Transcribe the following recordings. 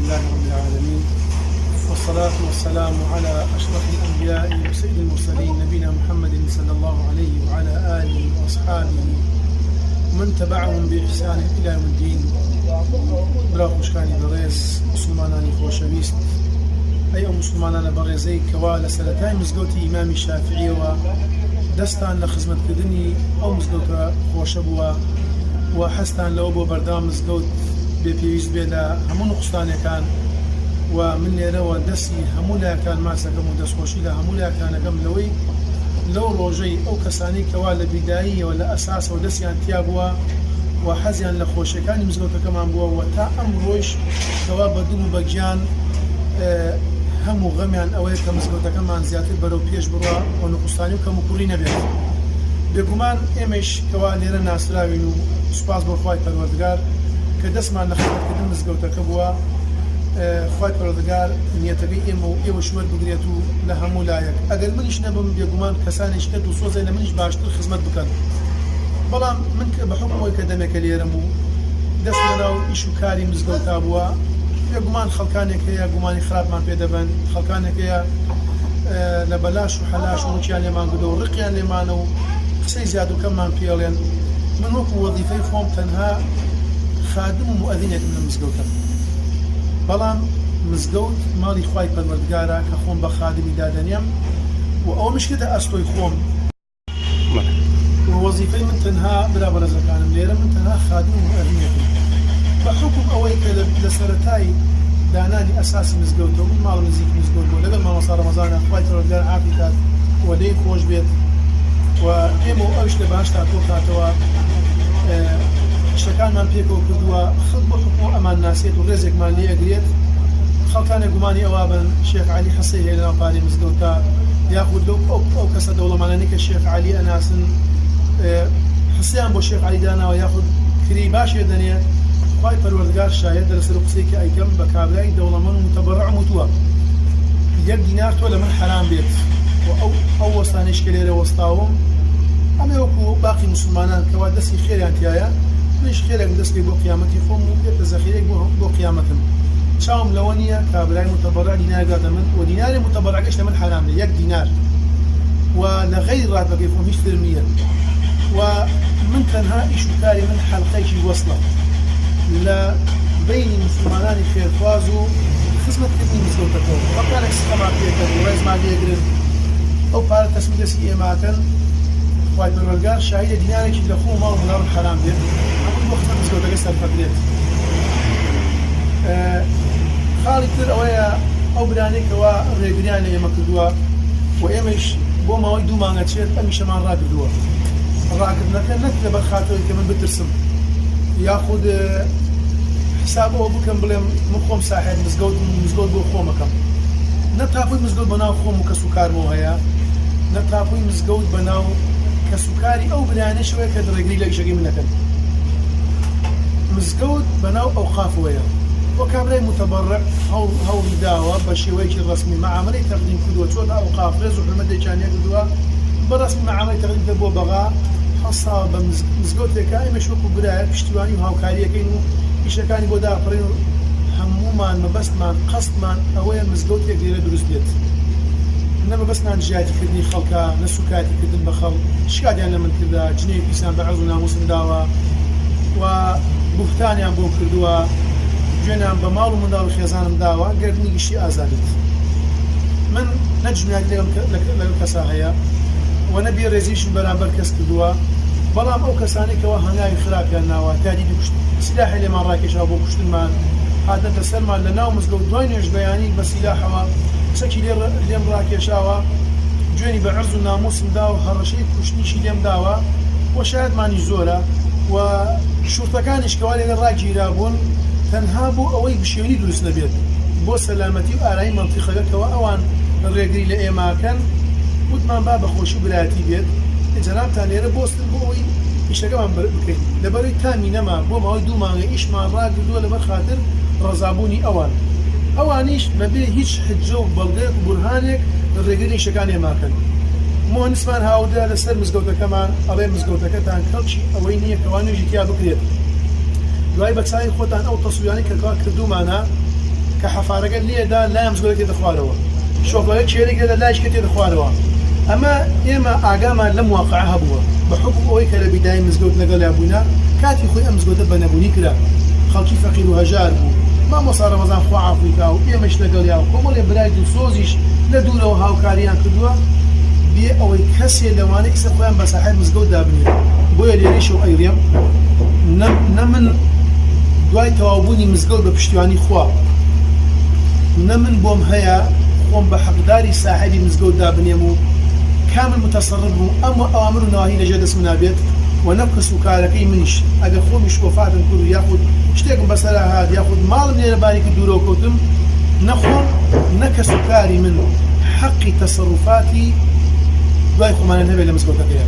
لله رب العالمين، والصلاة والسلام على أشرف الأنبياء وسيد المرسلين نبينا محمد صلى الله عليه وعلى آله وأصحابه ومن تبعهم بإحسان إلى يوم الدين. برا خوشکانی بەڕێز مسلمانانی خۆشەویست، ئەی ئەو مسلمانانە بەڕێزەی کەوا لە سەرەتای مزگەوتی ئیمامی شافعیەوە دەستان لە خزمەتکردنی ئەو مزگەوتە خۆشە بووە و حەستان لەوە بۆ بەردام مزگەوت بێپێویست بێ لە هەموو نوقستانەکان، و من لێرەوە دەستی هەموو لایەکان ماسەکەم و دەستخۆشی لە هەموو لایەکانەکەم لەوەی لەو ڕۆژەی ئەو کەسانی کەوا لە بیداییەوە لە ئەساسەوە دەستیان تیا بووە و حەزیان لە خۆشیەکانی مزگەوتەکەمان بووە و تا ئەم ڕۆژ کەوا بەدڵ و بەگیان هەموو غەمیان ئەوەیە کە مزگەوتەکەمان زیاتر بەرەو پێش بڕوە و نوقستانی و کەموکوڕی نەبێت. بێگومان ئێمەش کەوا لێرە ناسراوین و سوپاس بۆ خوای پەروەردگار کە دەستمان لە خزمەتکردن مزگەوتەکە بووە. خوای پەروەردگار نیەتەکەی ئێمە و ئێوەش وەربگرێت و لە هەموو لایەک ئەگەر منیش نەبم بێگومان کەسانێک کە و سۆزەی لە منیش باشتر خزمەت بکەن. بەڵام من بە حکم ئەوەی کە دەمێکە لێرەم و دەست لەناو ئیش و کاری مزگەوتا بووە، بێگومان خەڵکانێک هەیە گومانی خراپمان پێ دەبن، خەڵکانێک هەیە لە بەلاش و حەلاش و ڕوکیان لێمان گدە و ڕقیان لێمانە و قسەی زیاد و کەممان پێڵێن. من وەکو وەظیفەی خۆم تەنها خادم و مؤەذینێکم لە مزگەوتە، بەڵام مزگەوت ماڵی خوای پەروەردگارە کە خۆم بە خادمی دادەنێم و ئەوە مشکێتە ئەستۆی خۆم و وەظیفەی من تەنها برا بەرەزەکانم لێرە من تەنها خادم و مؤەذینێکم بە حکم ئەوەی کە لە سەرەتای دانانی ئەساسی مزگەوتەوە من ماڵ نزیک مزگەوت بوو لەگەڵ مامۆستا ڕەمەزانە خوای پەروەردگار عافی کات و لێی خۆش بێت و ئێمە و ئەوش لە باش تا تۆ کاتەوە شتەکانمان پێکەوە کردووە خەڵک بۆ حکم ئەمان ناسێت و ڕێزێکمان لێ ئەگرێت. خەڵکانێک گومانی ئەوە بن شێخ عەلی حەسەی هەیە لەناو پارەی مزگەوتە، یاخود لەو ئەو کەسە دەوڵەمانانەی کە شێخ عەلی ئەناسن حسیان بۆ شێخ عەلی داناوە یاخود کری باشێ دەنێ. خوای پەروەردگار شاهد لەسەر قسەی کە ئەیکەم بە کابرای دەوڵەمەند و متەبەڕع وتووە یەک دینار تۆ لە من حرام بێت و ئەو وەستانەیش کە لێرە وەستاوم ئەمێ وەکو باقی مسلمانان کەوا دەستی خێریان تایە، منیش خێرێک دەستکەی بۆ قیامەتی خۆم و بێتە زەخیرێک بۆ قیامەتم. چاوم لەوە نییە کابرای متەبەڕع دینار دادە من و دیناری متەبەڕعەکەش لە من حرام بێت، یەک دینار و لە غەیری ڕاتبەکەی خۆم هیچ ترم نییە. و من تەنها ئیش و کاری من حەلقەیەکی وەسڵە لە بینی مسلمانانی خێرخواز و خزمەتکردنی مزگەوتەکەەوە. خەڵکانێک سقەمان پێکەن و ڕێزمان لێگرن، ئەو پارە تەسمی دەستی ئێماکەن. خوای پەروەردگار شاهیدە دینارێکی لە خۆ ماڵ منداڵ حرام بێت، هەموو بۆ خزمەت مزگەوتەکە سەرفەکرێت. خاڵی تر ئەوەیە ئەو برانێکەوە ڕێگریان لە ئێمە کردووە و ئێمەش بۆ ماوەی 2 مانگە چێت ئەمیشەمان ڕاکردووە. ڕاکردنەکە نەک لەبەر خاتەوەی کە من بترسم یاخود حساب ئەوە بکەم بڵێم من خۆم ساحێب مزگەوت بۆ خۆمەکەم، نە تاپۆی مزگەوت بەناو خۆم و کەس و کارمەوە هەیە، نە تاپۆی مزگەوت بەناو کەس و کاری ئەو برانەشەوەیە کە ڕێگری لە ئیشەکەی منەکەن. مزگەوت بەناو ئەوقافەوەیە بۆ کابرای متەبەڕع هەوڵی داوە بە شێوەیەکی ڕەسمی مەعامەلەی تەقدیم کردووە، چۆن ئەوقاف ڕێز و حرمەتێکیان کردووە بە ڕەسمی مەعامەلەی تەقدیم کرد بۆ بەغا حەساوە بە مزگەوتێکە. ئێمەش وەکو برایە پشتیوانی و هاوکاریەکەین و ئیشەکانی بۆ داپڕین و هەموومان مەبەستمان قەستمان ئەوەیە مزگەوتێک لێرە دروست بێت، نە مەبەستمان ژیاتیکردنی خەڵکە، نە سوکاتیکردن بە خەڵک. شکاتیان لە من کردا، جنێی پیسان بە عەرز و ناموسم داوە و بوختانیان بۆ کردووە، گوێنیان بە ماڵ و منداڵ و خێزانم داوە گەردنی گشتی ئازادیت. من نەجمیانی لەگەڵ کەسا هەیە و نەبێ ڕێزیشم بەرامبەر کەس کردووە، بەڵام ئەو کەسانێکەوە هەنگاوی خراپیان ناوە تادی سلاحی لێمان ڕاکێشاوە بۆ کوشتنمان هاتەتە سەرمان لە ناو مزگەوت دوای نوێژ بەیانی بە سیلاحەوە قسەکی لێم ڕاکێشاوە، گوێنی بە عەرز و ناموسم داوە، هەڕەشەی کوشتنیشی لێم داوە و شایەتمانی زۆرە و شورتەکانیش کەوا لێرە ڕاگیرا بوون تەنها بۆ ئەوەی بشێنی دروست نەبێت بۆ سەلامەتی و ئارایی مەنتیقەکەەوە ئەوان ڕێگری لە ئێماکەن وتمان با بەخۆشی و برایەتی بێت. جەنابتان لێرە بۆستن بۆ ئەوەی ئیشەکەمان بکەین لەبەرەوەی تامی نەما بۆ ماوەی 2 مانگە ئیشمان ڕاگردووە لەبەر خاتر ڕەزابوونی ئەوانیش بەبێ هیچ حجە و بەڵگەیەک و بورهانێک ڕێگری ئیشەکان ئێماکەن. مهندسمان هاودا لەسەر مزگەوتەکەمان ئەڵێ مزگەوتەکەتان کەڵکی ئەوەی نییە کەوا نوێژی تیا بکرێت. دوای بە چاوی خۆتان ئەو تەسویانی کە کردومانە کە حەفارەکە لێدا لای مزگەوتەکە دەخوارەوە شۆفەرە چێرێک لێدا لایش کە تێدەخوارەوە ئەمە ئێمە ئاگامان لەم واقعە هەبووە بە حکم ئەوەی کە لە بیدای مزگەوت لەگەڵا بوونا کاتی خۆی ئەم مزگەوتە بەنەبوونی کرا خەڵکی فەقیر و هەژار بوو مامۆستا ڕەمەزان خوا عەفوی کا و ئێمەش لەگەڵیا و کۆمەڵێ برای دڵسۆزیش لە دوورەوە هاوکاریان کردووە بێ ئەوەی کەسێ لەوانەی ئیسە خۆیان بە ساحەی مزگەوت دابنێت بۆیە لێرەشەوە ئەیڕێم نە من دوای تەواوبوونی مزگەوت بە پشتیوانی خوا نە من بۆم هەیە خۆم بە حەقداری ساحەبی مزگەوت دابنێم و کامل متەسەڕف بوو ئەمە ئەوامر و نەواهی لەژێر دەستم نابێت و نە کەسوکارەکەی منیش ئەگەر خۆمیش وەفاتم کرد و یاخود شتێکم بەسەرا هات یاخود ماڵم لێرە بارێکی دوورەوە کەوتم نەخۆم نە کەسوکاری من حەقی تەسەڕوفاتی دوای خۆمانە هەبێت لە مزگەوتەکەیە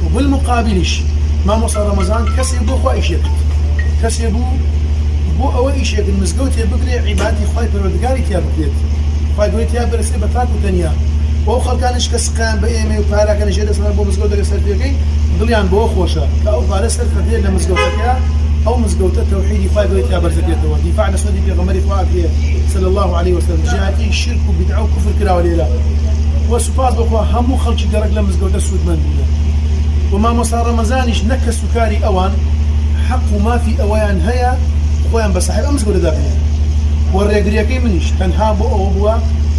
و بالمقابلیش مامۆستا ڕەمەزان کەسێک بۆ خوا ئیشێ کرد کەسێ بوو بۆ ئەوە ئیشێکن مزگەوتێ بگرێ عیبادی خوای پەروەردگاری تیا بکرێت خوای گوێ تیا بەرسێ بە تاک و تەنیا بۆ خەڵکانش کە سقیان بە ئێمە و پاراکە نەژێ دەسەڵات بۆ مزگەوتەکە سەرپێکەی دڵیان بۆ خۆشە کە ئەو پارە سەرکردێت لە مزگەوتەکەیە ئەو مزگەوتە تەوحیدی خوای گوێ تیا بەرزەکرێتەوە دیفاع لە سنەتی پێغەمبەری خوا ئەکرێ صلی الله عليه وسلم جهاتی شرک و بدعە و کوفر کراوە لێرە و سوپاس بخوا هەموو خەڵکی گەڕک لە مزگەوتە سوودمەند بوون و مامۆستا ڕەمەزانیش نە کەسوکاری ئەوان حەق و مافی ئەوەیان هەیە خۆیان بە ساحەب ئەم مزگەوتە دابنێن و ڕێگریەکەی منیش تەنها بۆ ئەوە بووە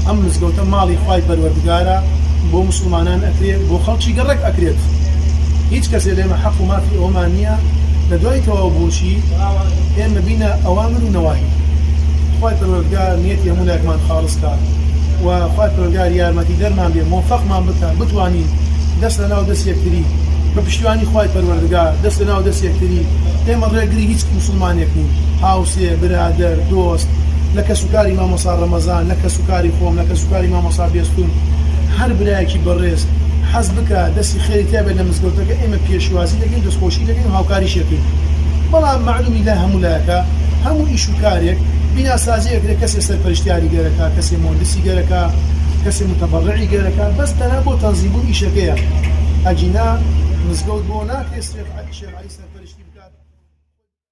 ئەم مزگەوتە ماڵی خوای پەروەردگارە بۆ موسڵمانان ئەکرێت بۆ خەڵکی گەڕک ئەکرێت هیچ کەسێ لێمە حەق و مافی ئەومان نییە لە دوای تەواوبوونشی ئێمە بینە ئەوامر و نەواهی خوای پەروەردگار نیەتی هەموو لایەکمان خاڵس کات و خوای پەروەردگار یارمەتی دەرمان بێ مۆفەقمان بکات بتوانین دەست لە ناو دەست یەکتری بە پشتیوانی خوای پەروەردگار دەست لە ناو دەست یەکتری ئێمە ڕێگری هیچ موسڵمانێک نین هاوسێ برادەر دۆست لە کەسوکاری مامۆستا ڕەمەزان لە کەسوکاری خۆم لە کەسوکاری مامۆستا بێستون هەر برایەکی بەڕێز حەز بکە دەستی خێری تیا بێت لە مزگەوتەکە ئێمە پێشوازی دەکەین دەستخۆشی دەکەین و هاوکاریش دەکەین بەڵام معلومی لە هەموو لایەکە هەموو ئیش و کارێک بیناسازیەک لە کەسێ سەرپەرشتیاری گەرەکە کەسێ مهندسی گەرەکە کەسێ متەبەڕعی گەرەکە بەس تەنها بۆ تەنزیمبوون ئیشەکەیە ئەجینا مزگەوت بۆ ناکرێت شێخ عەلی سەرپەرشتی بکات